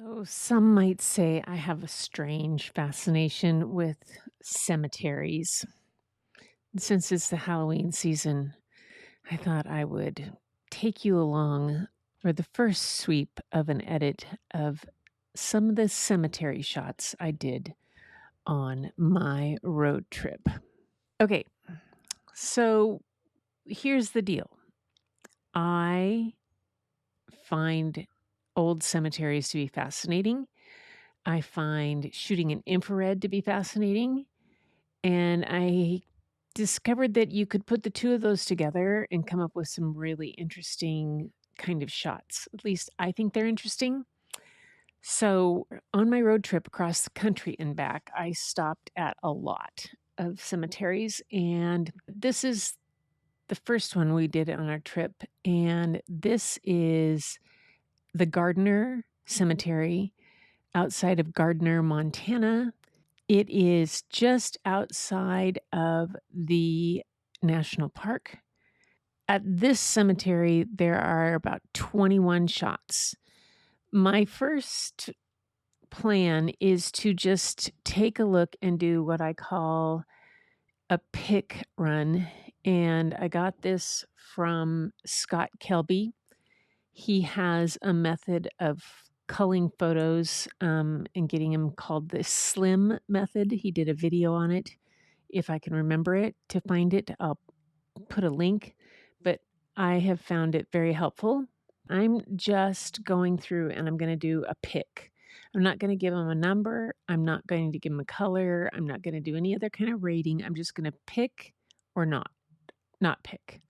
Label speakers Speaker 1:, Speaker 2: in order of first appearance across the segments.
Speaker 1: So, some might say I have a strange fascination with cemeteries. Since it's the Halloween season, I thought I would take you along for the first sweep of an edit of some of the cemetery shots I did on my road trip. Okay, so here's the deal. I find old cemeteries to be fascinating. I find shooting in infrared to be fascinating. And I discovered that you could put the two of those together and come up with some really interesting kind of shots. At least I think they're interesting. So, on my road trip across the country and back, I stopped at a lot of cemeteries. And this is the first one we did on our trip. And this is the Gardiner Cemetery outside of Gardiner, Montana. It is just outside of the national park. At this cemetery, there are about 21 shots. My first plan is to just take a look and do what I call a pick run. And I got this from Scott Kelby. He has a method of culling photos and getting them called the slim method. He did a video on it. If I can remember it to find it, I'll put a link, but I have found it very helpful. I'm just going through and I'm going to do a pick. I'm not going to give them a number. I'm not going to give them a color. I'm not going to do any other kind of rating. I'm just going to pick or not pick.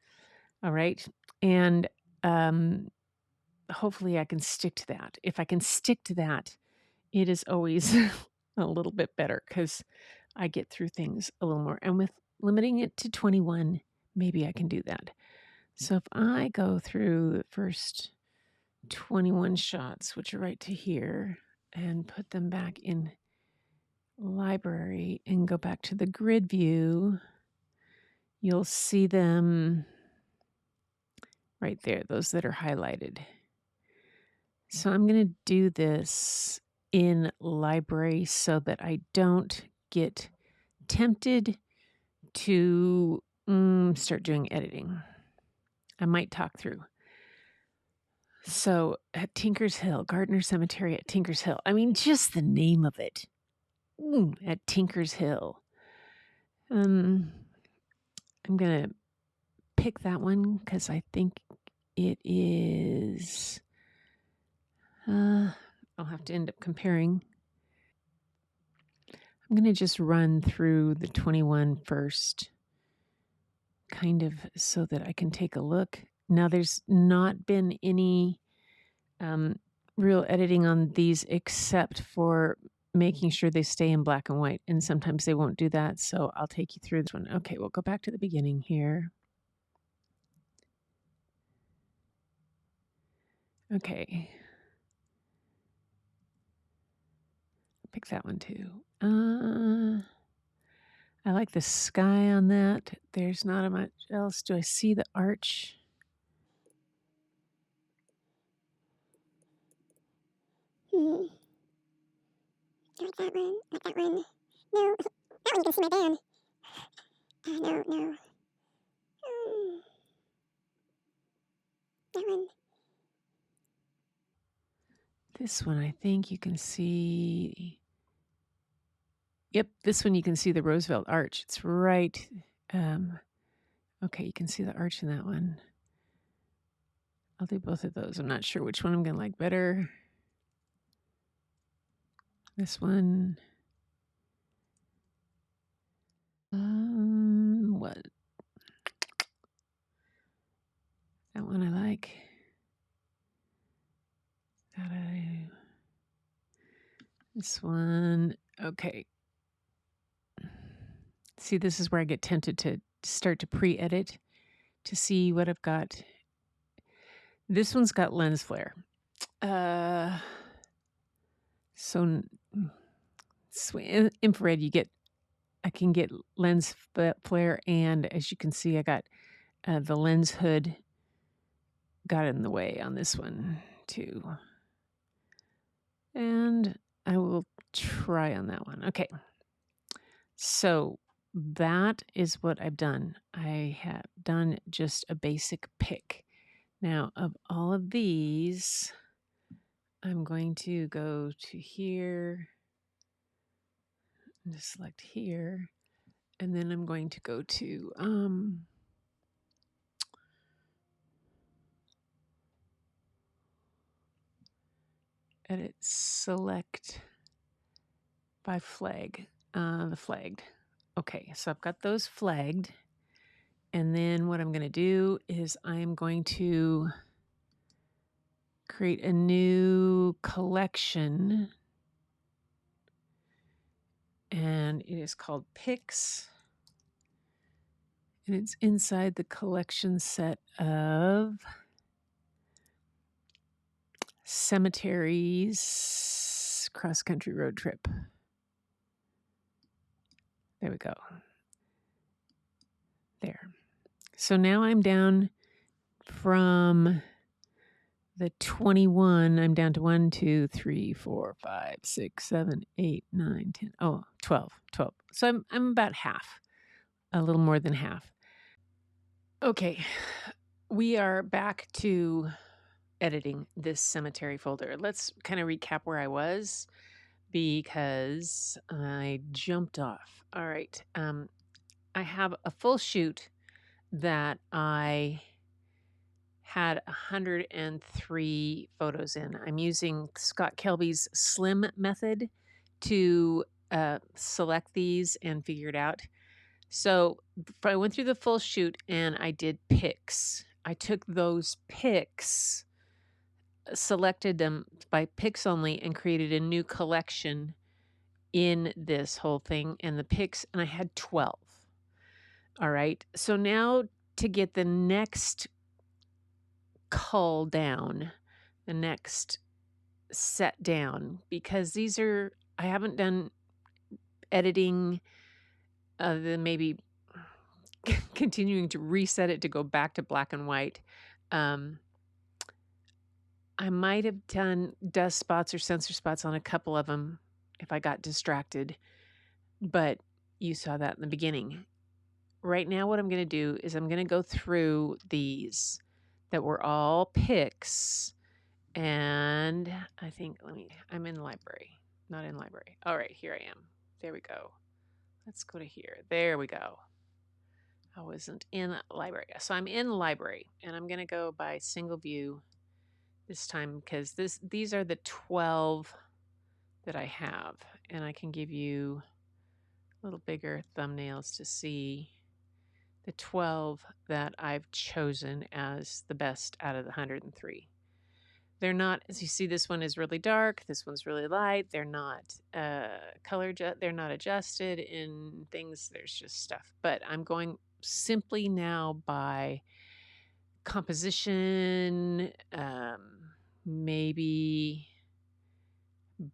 Speaker 1: All right. And hopefully I can stick to that. If I can stick to that, it is always a little bit better because I get through things a little more. And with limiting it to 21, maybe I can do that. So if I go through the first 21 shots, which are right to here, and put them back in library and go back to the grid view, you'll see them right there, those that are highlighted. So I'm going to do this in library so that I don't get tempted to start doing editing. I might talk through. So at Tinker's Hill, Gardiner Cemetery at Tinker's Hill. I mean, just the name of it. At Tinker's Hill. I'm going to pick that one because I think it is... I'll have to end up comparing. I'm going to just run through the 21 first, kind of so that I can take a look. Now, there's not been any real editing on these except for making sure they stay in black and white. And sometimes they won't do that. So I'll take you through this one. Okay, we'll go back to the beginning here. Okay. Pick that one too. I like the sky on that. There's not much else. Do I see the arch?
Speaker 2: Not that one. Not that one. No, that one you can see my band. No, no. That one.
Speaker 1: This one, I think you can see. Yep, this one you can see the Roosevelt Arch. It's right. Okay, you can see the arch in that one. I'll do both of those. I'm not sure which one I'm going to like better. This one. What? That one I like. This one. Okay. See, this is where I get tempted to start to pre-edit to see what I've got. This one's got lens flare. So infrared, I can get lens flare, and as you can see, I got the lens hood got in the way on this one too. try on that one. Okay. So that is what I've done. I have done just a basic pick. Now, of all of these, I'm going to go to here and just select here. And then I'm going to go to edit select by flag, the flagged. Okay, so I've got those flagged. And then what I'm going to do is I'm going to create a new collection. And it is called Picks. And it's inside the collection set of cemeteries cross country road trip. There we go. There. So now I'm down from the 21. I'm down to 1, 2, 3, 4, 5, 6, 7, 8, 9, 10. Oh, 12. So I'm about half, a little more than half. Okay. We are back to editing this cemetery folder. Let's kind of recap where I was because I jumped off. All right. I have a full shoot that I had 103 photos in. I'm using Scott Kelby's Slim method to select these and figure it out. So I went through the full shoot and I did picks. I took those picks, selected them by picks only, and created a new collection in this whole thing and the picks, and I had 12. All right. So now to get the next cull down, the next set down, because these are, I haven't done editing other than maybe continuing to reset it to go back to black and white. I might have done dust spots or sensor spots on a couple of them if I got distracted, but you saw that in the beginning. Right now, what I'm going to do is I'm going to go through these that were all picks. And I think, I'm in library, not in library. All right, here I am. There we go. Let's go to here. There we go. I wasn't in library. So I'm in library and I'm going to go by single view this time because these are the 12 that I have. And I can give you a little bigger thumbnails to see the 12 that I've chosen as the best out of the 103. They're not, as you see, this one is really dark. This one's really light. They're not they're not adjusted in things. There's just stuff. But I'm going simply now by composition, maybe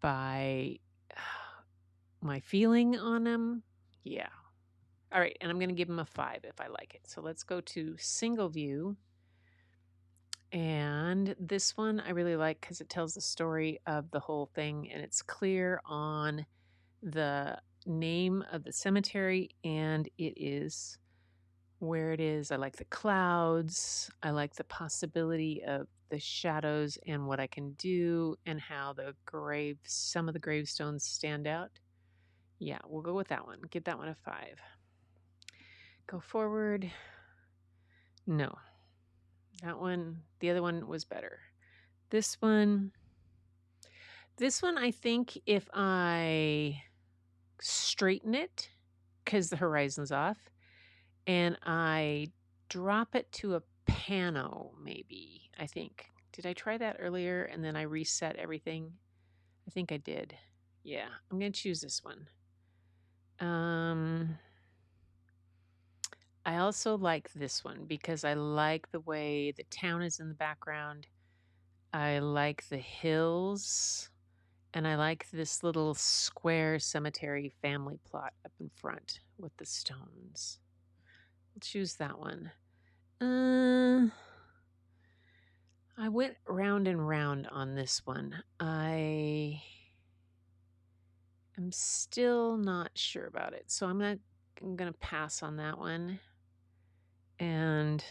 Speaker 1: by my feeling on them. Yeah. All right. And I'm going to give them a 5 if I like it. So let's go to single view. And this one I really like because it tells the story of the whole thing and it's clear on the name of the cemetery and it is where it is. I like the clouds. I like the possibility of the shadows and what I can do and how some of the gravestones stand out. Yeah, we'll go with that one. Give that one a 5. Go forward. No. That one, the other one was better. This one, I think if I straighten it, because the horizon's off, and I drop it to a pano, maybe, I think. Did I try that earlier and then I reset everything? I think I did. Yeah, I'm going to choose this one. I also like this one because I like the way the town is in the background. I like the hills. And I like this little square cemetery family plot up in front with the stones. I'll choose that one. I went round and round on this one. I am I'm still not sure about it. So I'm gonna pass on that one. And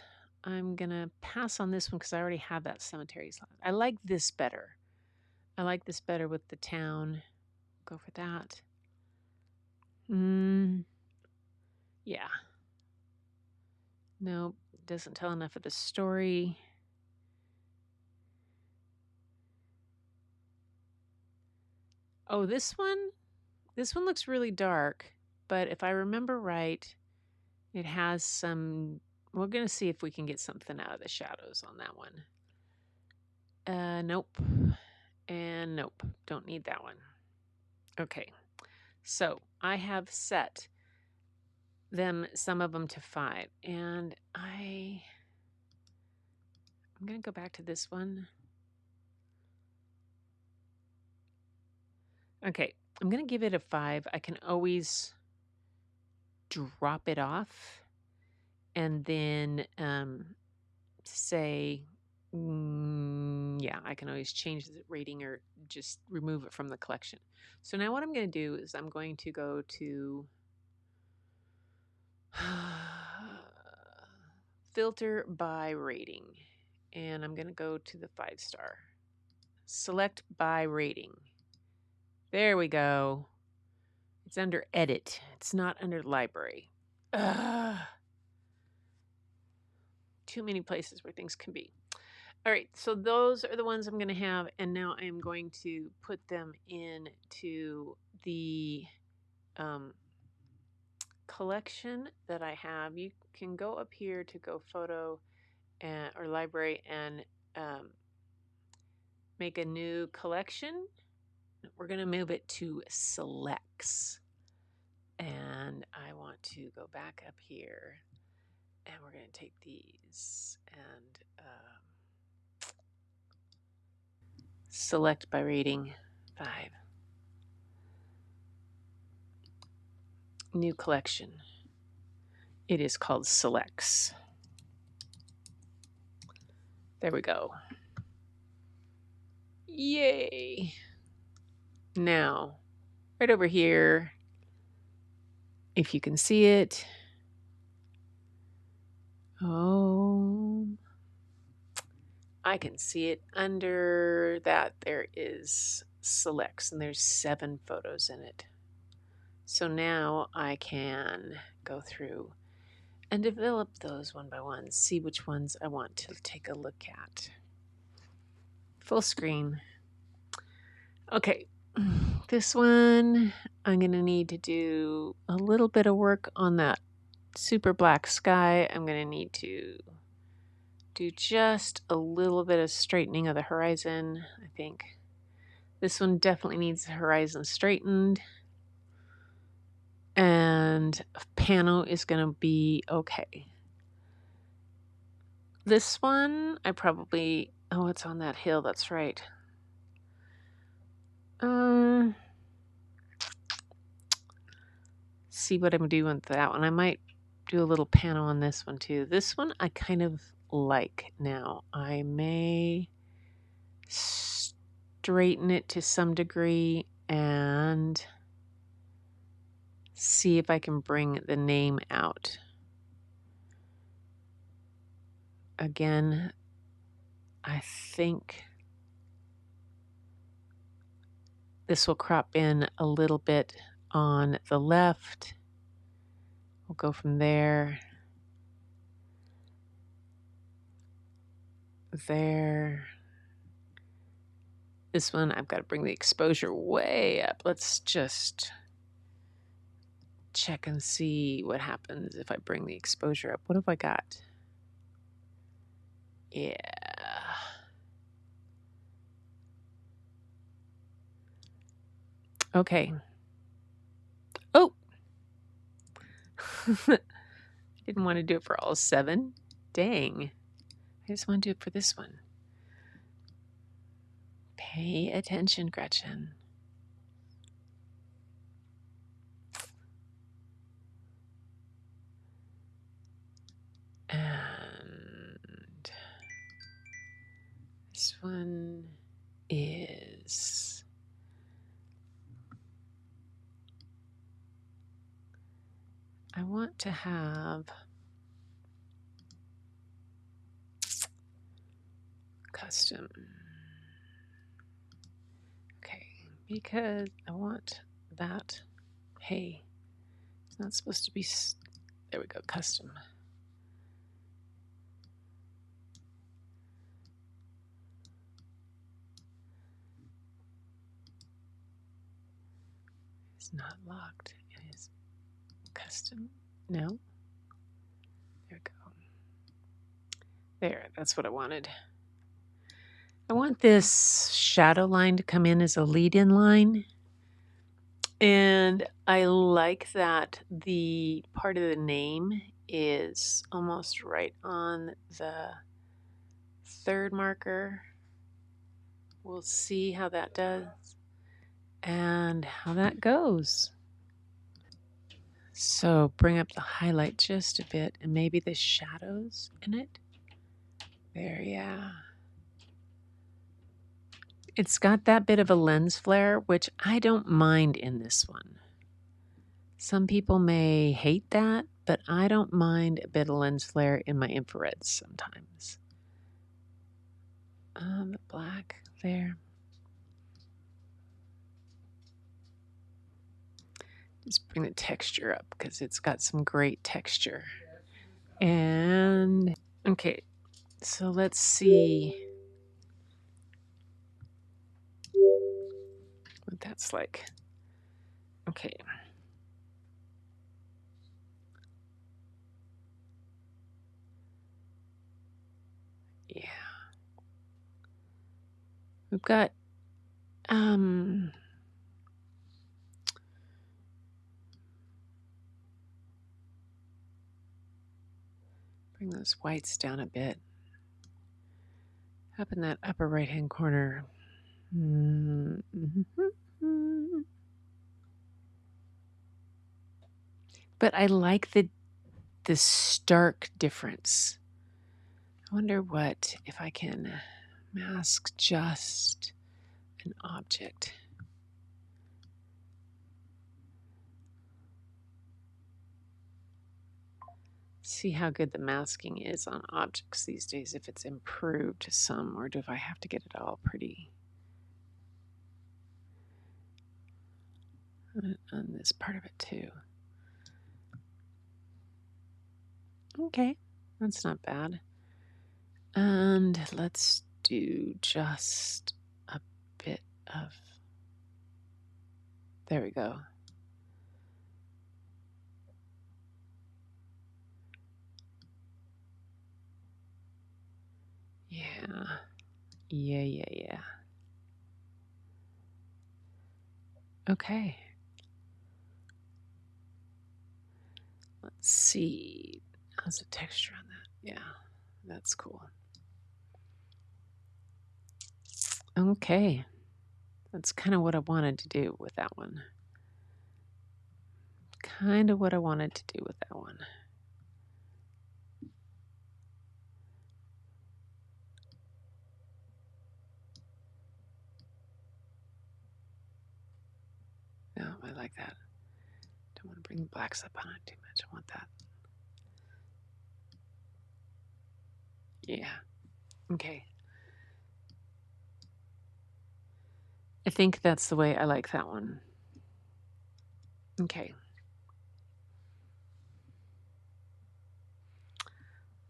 Speaker 1: I'm gonna pass on this one because I already have that cemetery slot. I like this better. I like this better with the town. Go for that. Yeah. Nope. Doesn't tell enough of the story. Oh, this one? This one looks really dark, but if I remember right, it has some. We're going to see if we can get something out of the shadows on that one. Nope. And nope. Don't need that one. Okay. So I have set some of them to 5. And I'm going to go back to this one. Okay. I'm going to give it a 5. I can always drop it off and then say, yeah, I can always change the rating or just remove it from the collection. So now what I'm going to do is I'm going to go to filter by rating, and I'm going to go to the 5-star. Select by rating. There we go. It's under edit. It's not under library. Too many places where things can be. All right, so those are the ones I'm going to have, and now I am going to put them into the collection that I have. You can go up here to go photo or library and make a new collection. We're going to move it to selects, and I want to go back up here, and we're going to take these and select by rating 5. New collection. It is called Selects. There we go. Yay. Now, right over here, if you can see it. Oh, I can see it. Under that, there is Selects, and there's 7 photos in it. So now I can go through and develop those one by one, see which ones I want to take a look at. Full screen. Okay, this one I'm going to need to do a little bit of work on that super black sky. I'm going to need to do just a little bit of straightening of the horizon, I think. This one definitely needs the horizon straightened. And pano is going to be okay. This one, I probably... Oh, it's on that hill. That's right. See what I'm doing with that one. I might do a little pano on this one too. This one I kind of like now. I may straighten it to some degree and see if I can bring the name out. Again, I think this will crop in a little bit on the left. We'll go from there. There. This one, I've got to bring the exposure way up. Let's just check and see what happens if I bring the exposure up. What have I got? Yeah. Okay. Oh! Didn't want to do it for all 7. Dang. I just want to do it for this one. Pay attention, Gretchen. And this one is I want to have custom. Okay, because I want that. Hey, it's not supposed to be. There we go, custom. It's not locked. It is custom. No. There we go. There, that's what I wanted. I want this shadow line to come in as a lead-in line. And I like that the part of the name is almost right on the third marker. We'll see how that does and how that goes. So bring up the highlight just a bit and maybe the shadows in it. There, yeah. It's got that bit of a lens flare, which I don't mind in this one. Some people may hate that, but I don't mind a bit of lens flare in my infrareds sometimes. The black there. Just bring the texture up because it's got some great texture. And, okay, so let's see what that's like. Okay. Yeah. We've got, bring those whites down a bit. Up in that upper right-hand corner. But I like the stark difference. I wonder what if I can mask just an object. See how good the masking is on objects these days, if it's improved some, or do I have to get it all pretty on this part of it too. Okay, that's not bad. And let's do just a bit of, there we go. Yeah. Okay. Let's see. How's the texture on that? Yeah, that's cool. Okay. That's kind of what I wanted to do with that one. Kind of what I wanted to do with that one. No, I like that. Don't want to bring the blacks up on it too much. I want that. Yeah. Okay. I think that's the way I like that one. Okay.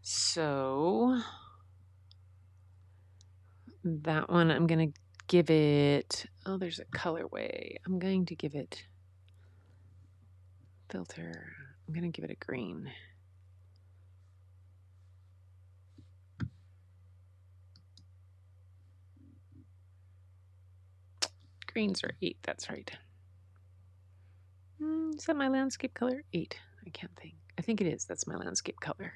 Speaker 1: So that one I'm going to give it, oh, there's a colorway. I'm going to give it filter. I'm going to give it a green. Greens are 8, that's right. Is that my landscape color? 8. I can't think. I think it is. That's my landscape color.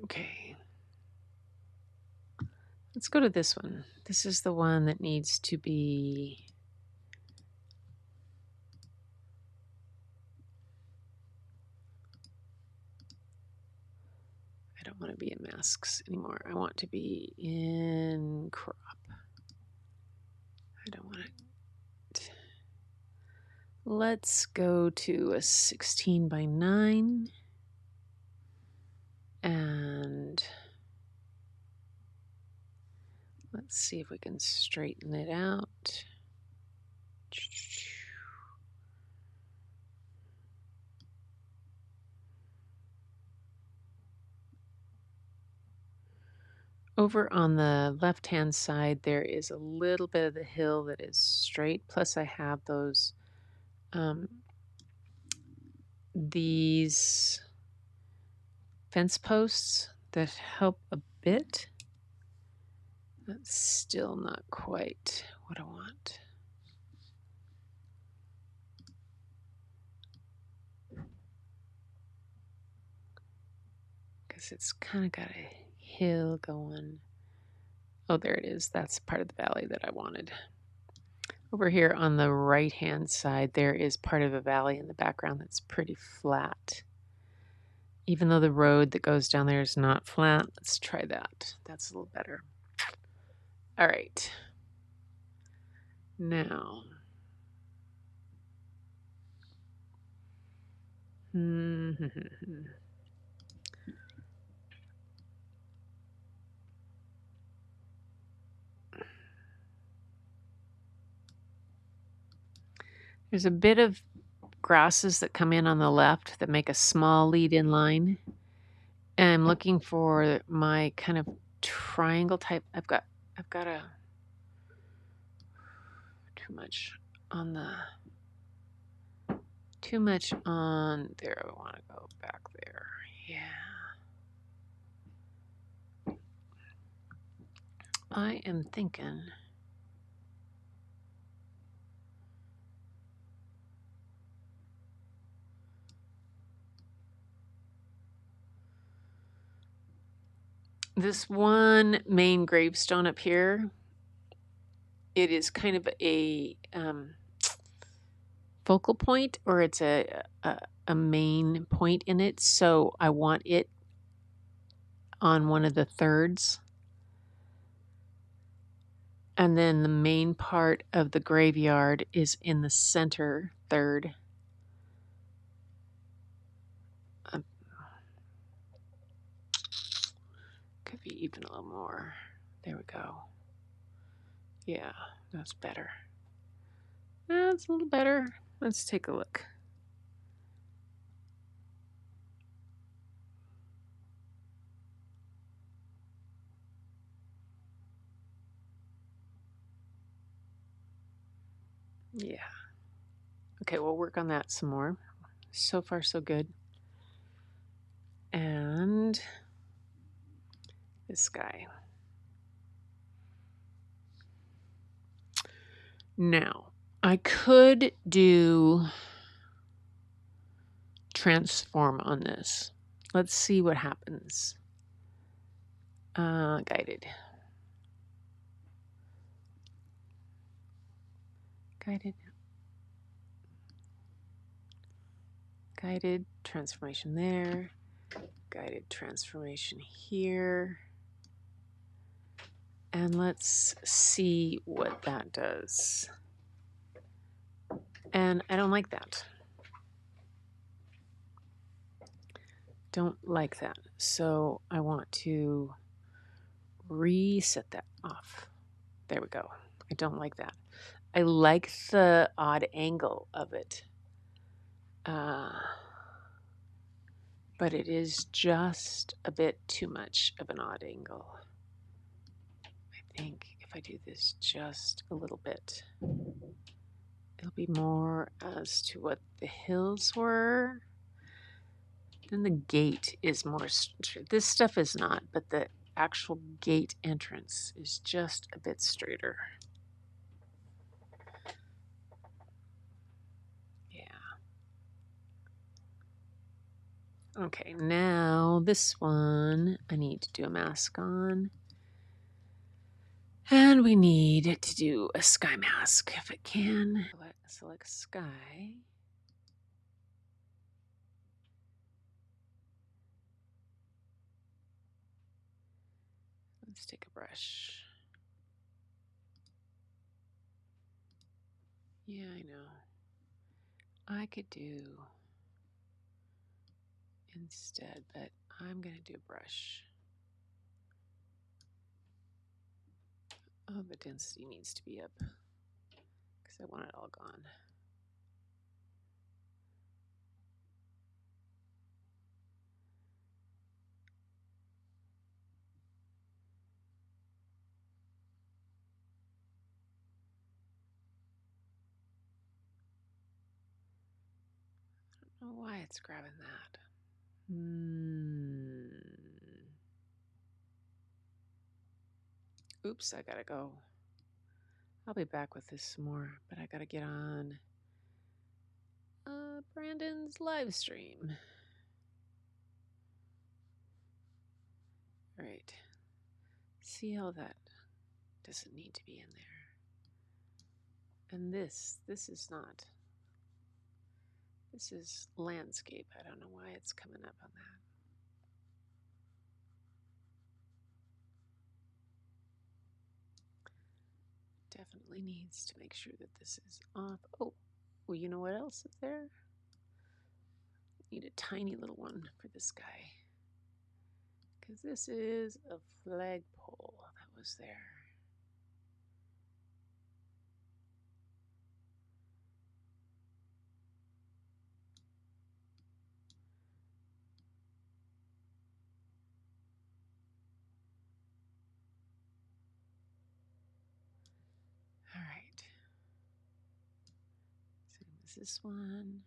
Speaker 1: Okay. Let's go to this one. This is the one that needs to be... I don't want to be in masks anymore. I want to be in crop. I don't want it. Let's go to a 16 by 9. And let's see if we can straighten it out. Over on the left-hand side, there is a little bit of the hill that is straight. Plus, I have these fence posts that help a bit. That's still not quite what I want. Because it's kind of got a hill going. Oh, there it is. That's part of the valley that I wanted. Over here on the right-hand side, there is part of a valley in the background that's pretty flat. Even though the road that goes down there is not flat, let's try that. That's a little better. All right. Now, there's a bit of grasses that come in on the left that make a small lead-in line. And I'm looking for my kind of triangle type. I've got a too much on there. I want to go back there. Yeah. I am thinking this one main gravestone up here, it is kind of a focal point, or it's a main point in it. So I want it on one of the thirds. And then the main part of the graveyard is in the center third. Could be even a little more. There we go. Yeah, that's better. That's a little better. Let's take a look. Yeah. Okay, we'll work on that some more. So far, so good. And this guy. Now, I could do transform on this. Let's see what happens. Guided. Guided transformation there. Guided transformation here. And let's see what that does. And I don't like that. Don't like that. So I want to reset that off. There we go. I don't like that. I like the odd angle of it. But it is just a bit too much of an odd angle. I think if I do this just a little bit, it'll be more as to what the hills were. Then the gate is more, this stuff is not, but the actual gate entrance is just a bit straighter. Yeah. Okay, now this one I need to do a mask on. And we need to do a sky mask if it can. Select sky. Let's take a brush. Yeah, I know. I could do instead, but I'm going to do brush. Oh, the density needs to be up because I want it all gone. I don't know why it's grabbing that. Oops, I gotta go. I'll be back with this some more, but I gotta get on Brandon's live stream. All right. See how that doesn't need to be in there. And this is not. This is landscape. I don't know why it's coming up on that. Definitely needs to make sure that this is off. Oh, well, you know what else is there? Need a tiny little one for this guy. Because this is a flagpole that was there. All right. Same as this one.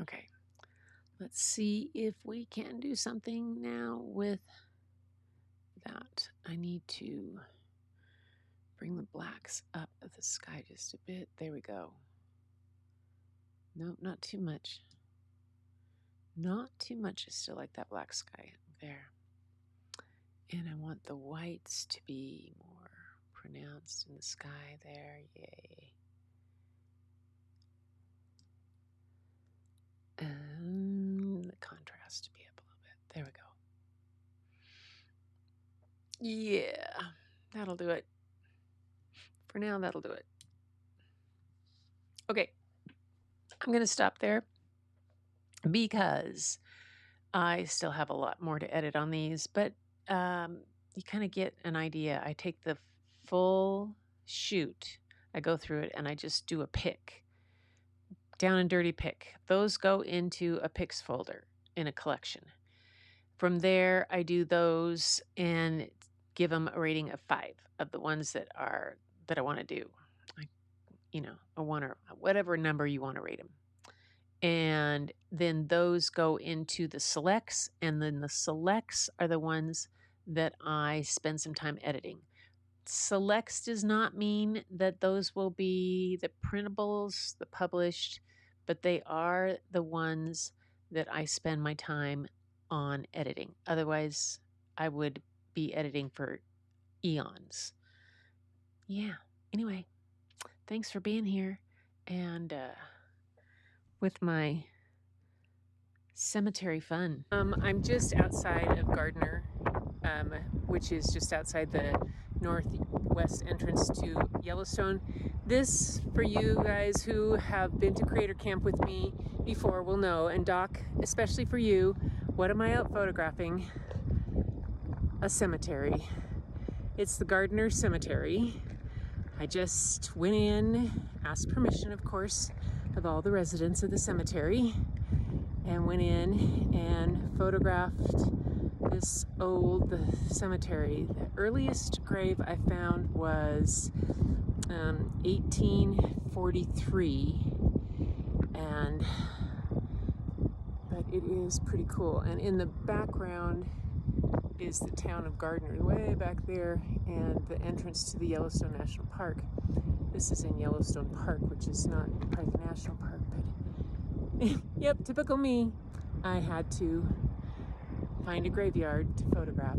Speaker 1: Okay. Let's see if we can do something now with that. I need to bring the blacks up of the sky just a bit. There we go. Nope, not too much. Not too much. I still like that black sky there. And I want the whites to be more pronounced in the sky there. Yay. And the contrast to be up a little bit. There we go. Yeah, that'll do it. For now, that'll do it. Okay, I'm going to stop there because I still have a lot more to edit on these, but you kind of get an idea. I take the full shoot, I go through it, and I just do a pick, down and dirty pick. Those go into a picks folder in a collection. From there, I do those and give them a rating of 5 of the ones that I want to do. A 1 or whatever number you want to rate them. And then those go into the selects, and then the selects are the ones that I spend some time editing. Selects does not mean that those will be the printables, the published, but they are the ones that I spend my time on editing. Otherwise, I would be editing for eons. Yeah. Anyway, thanks for being here. And with my cemetery fun. I'm just outside of Gardiner, which is just outside the northwest entrance to Yellowstone. This, for you guys who have been to Creator Camp with me before, will know, and Doc, especially for you, what am I out photographing? a cemetery. It's the Gardiner Cemetery. I just went in, asked permission, of course, of all the residents of the cemetery, and went in and photographed this old cemetery. The earliest grave I found was 1843, but it is pretty cool. And in the background is the town of Gardiner, way back there, and the entrance to the Yellowstone National Park. This is in Yellowstone Park, which is not part of the national park, but yep, typical me. I had to find a graveyard to photograph.